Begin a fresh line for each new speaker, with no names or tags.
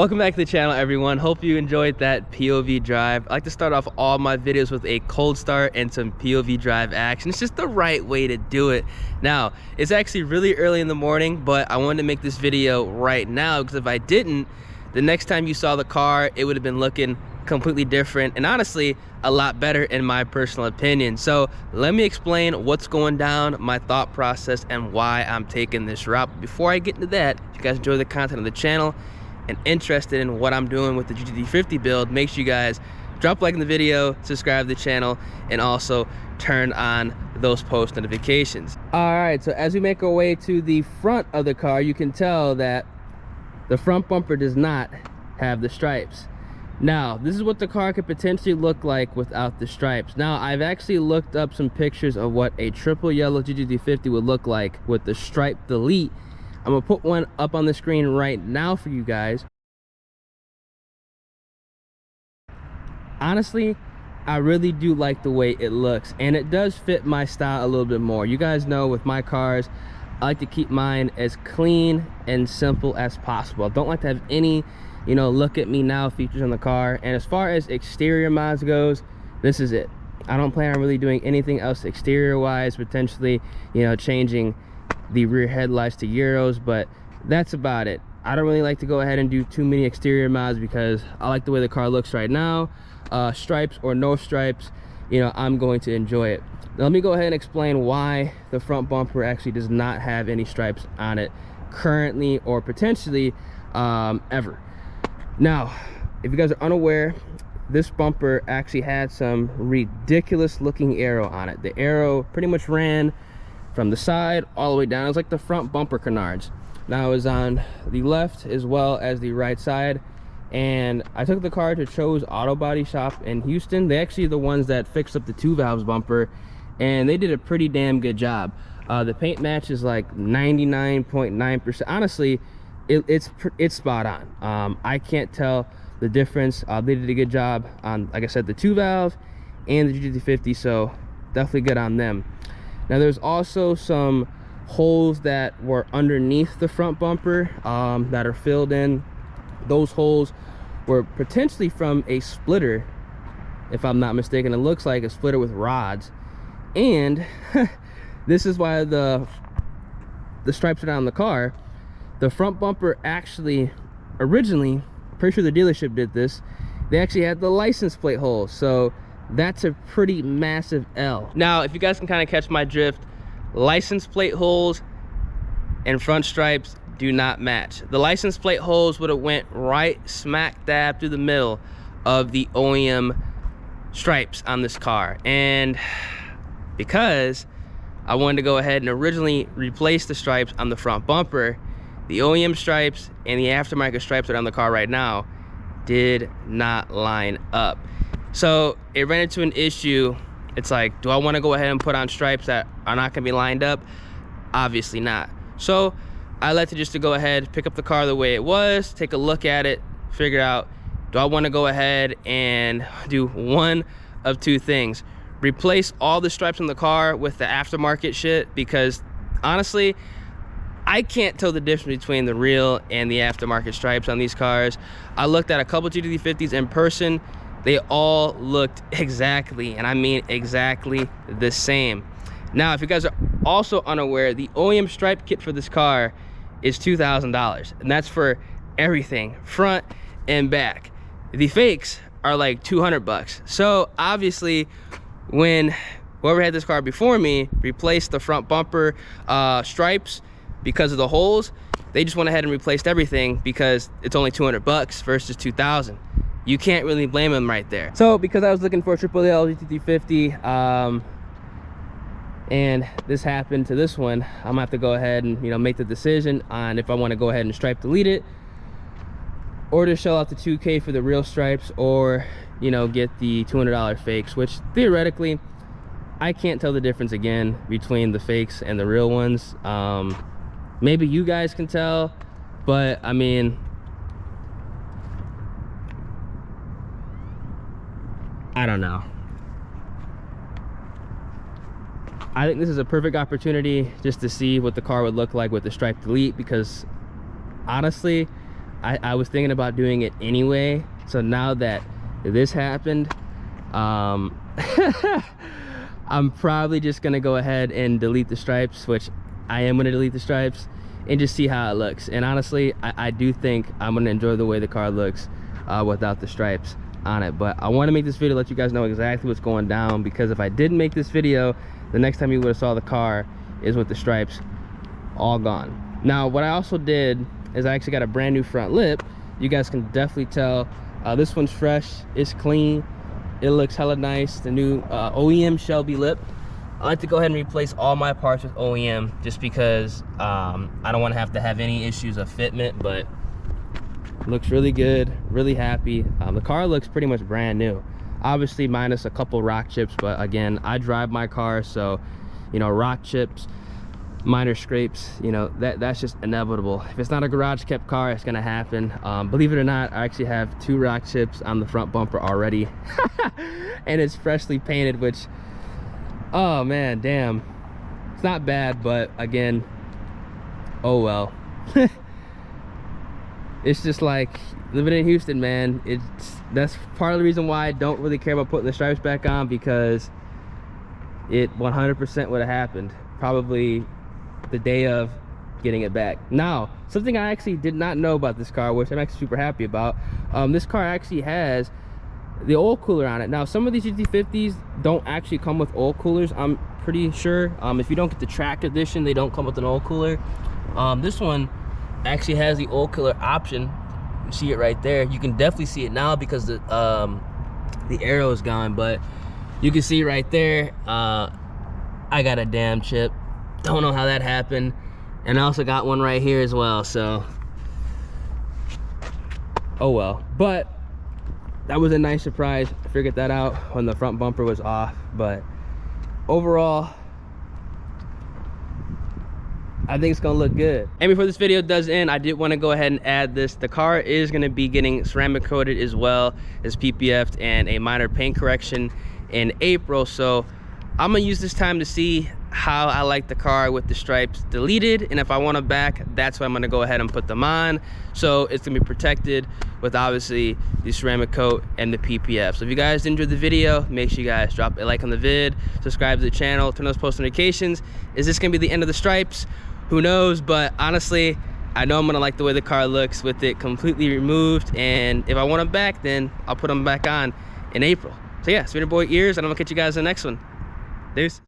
Welcome back to the channel, everyone. Hope you enjoyed that POV drive. I like to start off all my videos with a cold start and some POV drive action. It's just the right way to do it. Now, it's actually really early in the morning, but I wanted to make this video right now because if I didn't, the next time you saw the car, it would have been looking completely different and honestly a lot better in my personal opinion. So let me explain what's going down, my thought process, and why I'm taking this route. Before I get into that, if you guys enjoy the content of the channel and interested in what I'm doing with the GT350 build, make sure you guys drop a like in the video, subscribe to the channel, and also turn on those post notifications. All right, so as we make our way to the front of the car, you can tell that the front bumper does not have the stripes. Now, this is what the car could potentially look like without the stripes. Now, I've actually looked up some pictures of what a Triple Yellow GT350 would look like with the stripe delete. I'm gonna put one up on the screen right now for you guys. Honestly, I really do like the way it looks, and it does fit my style a little bit more. You guys know with my cars, I like to keep mine as clean and simple as possible. I don't like to have any, you know, look at me now features on the car. And as far as exterior mods goes, this is it. I don't plan on really doing anything else exterior wise, potentially, you know, changing the rear headlights to Euros, but that's about it. I don't really like to go ahead and do too many exterior mods because I like the way the car looks right now. Stripes or no stripes, you know, I'm going to enjoy it. Now, let me go ahead and explain why the front bumper actually does not have any stripes on it currently or potentially ever. Now, if you guys are unaware, this bumper actually had some ridiculous looking arrow on it. The arrow pretty much ran from the side all the way down. It was like the front bumper canards. Now it was on the left as well as the right side, and I took the car to Cho's Auto Body Shop in Houston. They actually the ones that fixed up the 2 valves bumper, and they did a pretty damn good job. The paint match is like 99.9%. Honestly, it's spot on. I can't tell the difference. They did a good job on, like I said, the 2 valve and the GT350, so definitely good on them. Now there's also some holes that were underneath the front bumper that are filled in. Those holes were potentially from a splitter, if I'm not mistaken. It looks like a splitter with rods, and this is why the stripes are down on the car. The front bumper actually originally, pretty sure the dealership did this, they actually had the license plate holes, so that's a pretty massive L. Now, if you guys can kind of catch my drift, license plate holes and front stripes do not match. The license plate holes would have went right smack dab through the middle of the OEM stripes on this car, and because I wanted to go ahead and originally replace the stripes on the front bumper, the OEM stripes and the aftermarket stripes that are on the car right now did not line up. So it ran into an issue. It's like, do I want to go ahead and put on stripes that are not going to be lined up? Obviously not. So I like to just to go ahead, pick up the car the way it was, take a look at it, figure out, do I want to go ahead and do one of two things? Replace all the stripes on the car with the aftermarket shit, because honestly, I can't tell the difference between the real and the aftermarket stripes on these cars. I looked at a couple GT350s in person. They all looked exactly, and I mean exactly the same. Now, if you guys are also unaware, the OEM stripe kit for this car is $2,000, and that's for everything, front and back. The fakes are like 200 bucks. So obviously, when whoever had this car before me replaced the front bumper stripes because of the holes, they just went ahead and replaced everything because it's only 200 bucks versus 2,000. You can't really blame them right there. So because I was looking for a Triple Yellow GT350 and this happened to this one, I'm gonna have to go ahead and, you know, make the decision on if I want to go ahead and stripe delete it, or to shell out the $2K for the real stripes, or, you know, get the $200 fakes, which theoretically I can't tell the difference again between the fakes and the real ones. Maybe you guys can tell, but I mean, I don't know. I think this is a perfect opportunity just to see what the car would look like with the stripe delete, because honestly, I was thinking about doing it anyway. So now that this happened, I'm probably just gonna go ahead and delete the stripes, which I am gonna delete the stripes, and just see how it looks. And honestly, I do think I'm gonna enjoy the way the car looks without the stripes on it. But I want to make this video, let you guys know exactly what's going down, because if I didn't make this video, the next time you would have saw the car is with the stripes all gone. Now what I also did is I actually got a brand new front lip. You guys can definitely tell this one's fresh, it's clean, it looks hella nice. The new OEM Shelby lip. I like to go ahead and replace all my parts with OEM just because I don't want to have any issues of fitment, but looks really good, really happy. The car looks pretty much brand new, obviously minus a couple rock chips, but again, I drive my car, so you know, rock chips, minor scrapes, you know, that's just inevitable. If it's not a garage kept car, it's gonna happen. Believe it or not, I actually have 2 rock chips on the front bumper already and it's freshly painted, which, oh man, damn, it's not bad, but again, oh well. It's just like living in Houston, man. That's part of the reason why I don't really care about putting the stripes back on, because it 100% would have happened probably the day of getting it back. Now, something I actually did not know about this car, which I'm actually super happy about, this car actually has the oil cooler on it. Now, some of these GT50s don't actually come with oil coolers, I'm pretty sure. If you don't get the track edition, they don't come with an oil cooler. This one actually has the oil cooler option. You see it right there. You can definitely see it now because the arrow is gone, but you can see right there, I got a damn chip. Don't know how that happened. And I also got one right here as well, so oh well. But that was a nice surprise. I figured that out when the front bumper was off, but overall I think it's gonna look good. And before this video does end, I did want to go ahead and add this. The car is gonna be getting ceramic coated as well as PPF'd and a minor paint correction in April, so I'm gonna use this time to see how I like the car with the stripes deleted, and if I want them back, that's why I'm gonna go ahead and put them on. So it's gonna be protected with obviously the ceramic coat and the PPF. So if you guys enjoyed the video, make sure you guys drop a like on the vid, subscribe to the channel, turn on those post notifications. Is this gonna be the end of the stripes? Who knows, but honestly, I know I'm gonna like the way the car looks with it completely removed, and if I want them back, then I'll put them back on in April. So yeah, it's been your boy Ears, and I'm gonna catch you guys in the next one. Deuce.